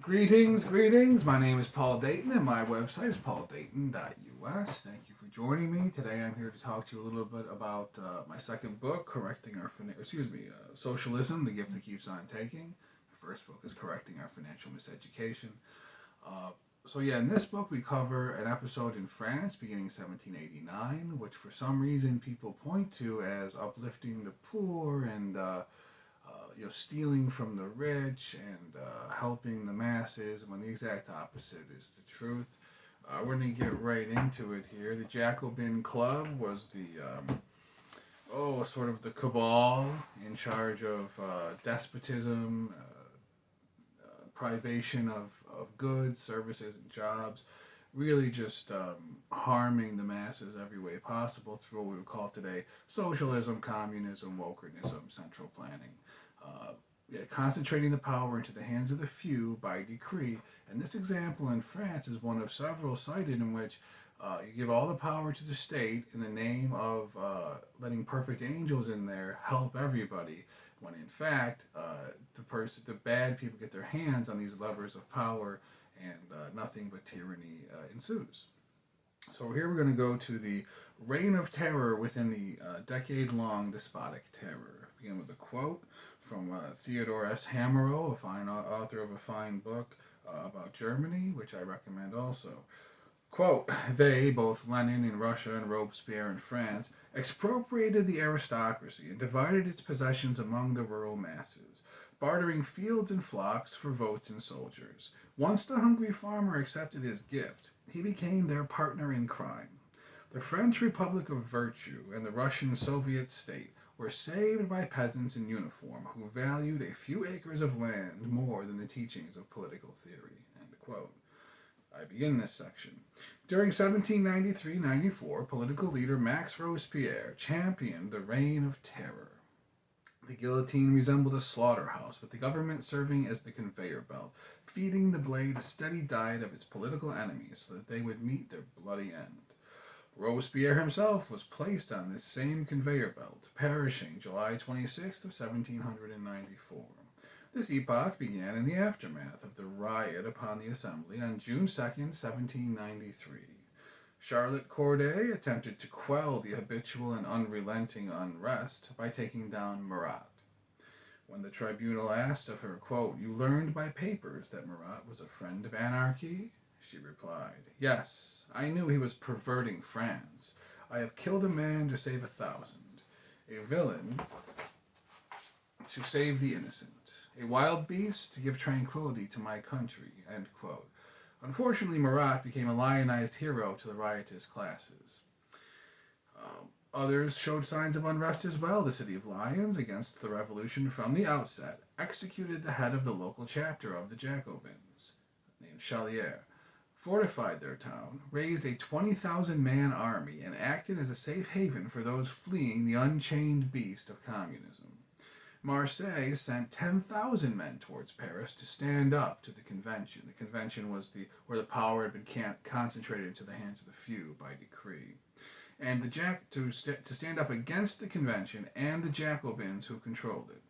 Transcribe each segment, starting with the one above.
Greetings. My name is Paul Dayton, and my website is pauldayton.us. Thank you for joining me today. I'm here to talk to you a little bit about my second book, Socialism: The Gift That Keeps On Taking. My first book is Correcting Our Financial Miseducation. In this book we cover an episode in France beginning 1789, which for some reason people point to as uplifting the poor and stealing from the rich and helping the masses, when the exact opposite is the truth. We're going to get right into it here. The Jacobin Club was sort of the cabal in charge of despotism, privation of goods, services, and jobs, really just harming the masses every way possible through what we would call today socialism, communism, wokernism, central planning. Concentrating the power into the hands of the few by decree. And this example in France is one of several cited in which you give all the power to the state in the name of letting perfect angels in there help everybody, when in fact the bad people get their hands on these levers of power and nothing but tyranny ensues. So here we're going to go to the reign of terror within the decade-long despotic terror. Begin with a quote from Theodore S. Hamerow, a fine author of a fine book about Germany, which I recommend also. Quote, they, both Lenin in Russia and Robespierre in France, expropriated the aristocracy and divided its possessions among the rural masses, bartering fields and flocks for votes and soldiers. Once the hungry farmer accepted his gift, he became their partner in crime. The French Republic of Virtue and the Russian Soviet state were saved by peasants in uniform who valued a few acres of land more than the teachings of political theory. End quote. I begin this section. During 1793-94, political leader Max Robespierre championed the reign of terror. The guillotine resembled a slaughterhouse, with the government serving as the conveyor belt, feeding the blade a steady diet of its political enemies so that they would meet their bloody end. Robespierre himself was placed on this same conveyor belt, perishing July 26th of 1794. This epoch began in the aftermath of the riot upon the Assembly on June 2nd, 1793. Charlotte Corday attempted to quell the habitual and unrelenting unrest by taking down Marat. When the tribunal asked of her, quote, you learned by papers that Marat was a friend of anarchy? She replied, yes, I knew he was perverting France. I have killed a man to save 1,000, a villain to save the innocent, a wild beast to give tranquility to my country, end quote. Unfortunately, Marat became a lionized hero to the riotous classes. Others showed signs of unrest as well. The city of Lyons, against the revolution from the outset, executed the head of the local chapter of the Jacobins, named Chalier, fortified their town, raised a 20,000-man army, and acted as a safe haven for those fleeing the unchained beast of communism. Marseille sent 10,000 men towards Paris to stand up to the convention. The convention was where the power had been concentrated into the hands of the few by decree. And to stand up against the convention and the Jacobins who controlled it.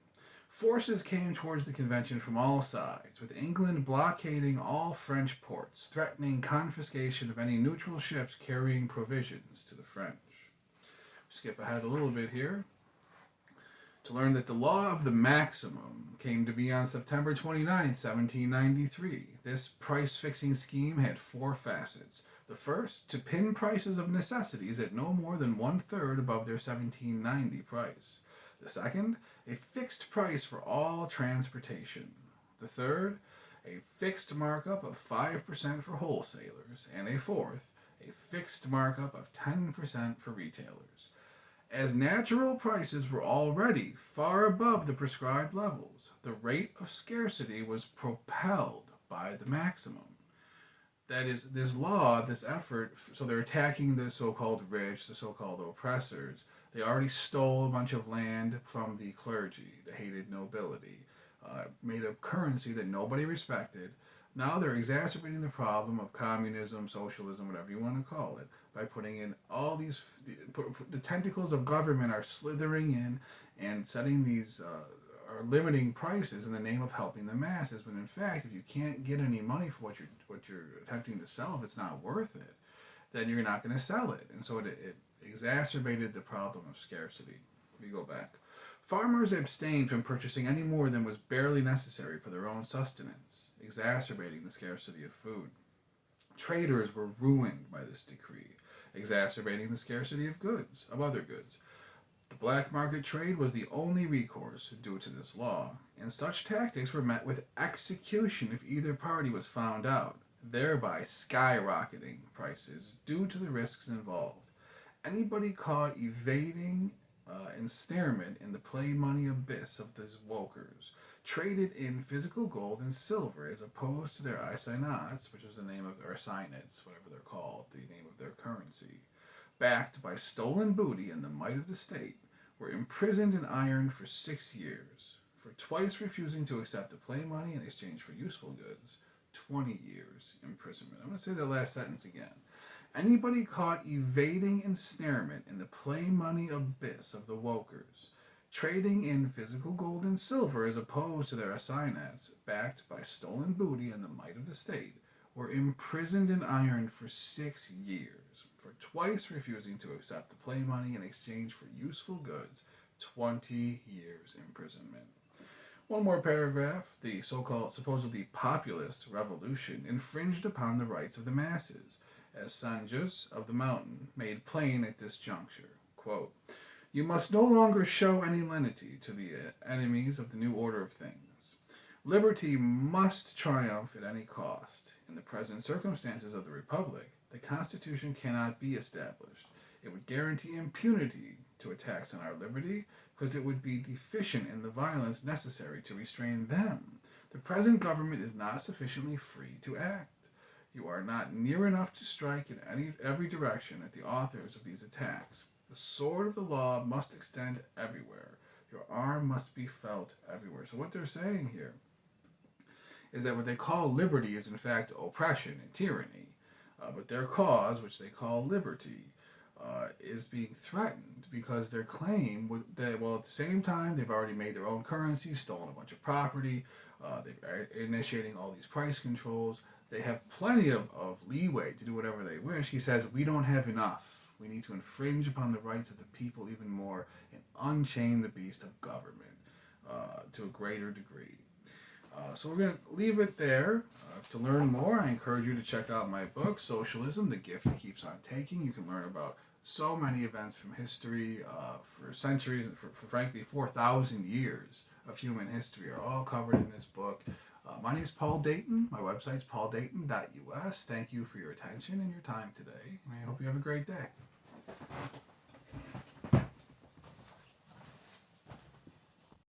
Forces came towards the convention from all sides, with England blockading all French ports, threatening confiscation of any neutral ships carrying provisions to the French. Skip ahead a little bit here to learn that the law of the maximum came to be on September 29, 1793. This price-fixing scheme had 4 facets. The first, to pin prices of necessities at no more than 1/3 above their 1790 price. The second, a fixed price for all transportation. The third, a fixed markup of 5% for wholesalers. And a fourth, a fixed markup of 10% for retailers. As natural prices were already far above the prescribed levels, the rate of scarcity was propelled by the maximum. That is, this law, this effort, so they're attacking the so-called rich, the so-called oppressors. They already stole a bunch of land from the clergy, the hated nobility, made a currency that nobody respected. Now they're exacerbating the problem of communism, socialism, whatever you want to call it, by putting in all these, the tentacles of government are slithering in and setting these are limiting prices in the name of helping the masses, when in fact, if you can't get any money for what you're attempting to sell, if it's not worth it, then you're not going to sell it. And so it exacerbated the problem of scarcity. We go back. Farmers abstained from purchasing any more than was barely necessary for their own sustenance, exacerbating the scarcity of food. Traders were ruined by this decree, exacerbating the scarcity of other goods. The black market trade was the only recourse due to this law, and such tactics were met with execution if either party was found out, thereby skyrocketing prices due to the risks involved. Anybody caught evading ensnarement in the play money abyss of these wokers traded in physical gold and silver as opposed to their assignats, which was the name of their assignats, whatever they're called, the name of their currency, backed by stolen booty and the might of the state, were imprisoned and ironed for 6 years, for twice refusing to accept the play money in exchange for useful goods, 20 years imprisonment. I'm going to say that last sentence again. Anybody caught evading ensnarement in the play money abyss of the wokers, trading in physical gold and silver as opposed to their assignats, backed by stolen booty and the might of the state, were imprisoned and ironed for 6 years, for twice refusing to accept the play money in exchange for useful goods, 20 years imprisonment. One more paragraph. The so-called supposedly populist revolution infringed upon the rights of the masses, as Sanjus of the Mountain made plain at this juncture. Quote, "You must no longer show any lenity to the enemies of the new order of things. Liberty must triumph at any cost. In the present circumstances of the Republic, the Constitution cannot be established. It would guarantee impunity to attacks on our liberty, because it would be deficient in the violence necessary to restrain them. The present government is not sufficiently free to act. You are not near enough to strike in every direction at the authors of these attacks. The sword of the law must extend everywhere. Your arm must be felt everywhere." So what they're saying here is that what they call liberty is in fact oppression and tyranny. But their cause, which they call liberty, is being threatened because their claim that, well, at the same time, they've already made their own currency, stolen a bunch of property, they're initiating all these price controls. They have plenty of leeway to do whatever they wish. He says, we don't have enough. We need to infringe upon the rights of the people even more and unchain the beast of government to a greater degree. So we're going to leave it there. To learn more, I encourage you to check out my book, Socialism, The Gift That Keeps on Taking. You can learn about so many events from history for centuries, and for frankly 4,000 years of human history are all covered in this book. My name is Paul Dayton. My website is pauldayton.us. Thank you for your attention and your time today, and I hope you have a great day.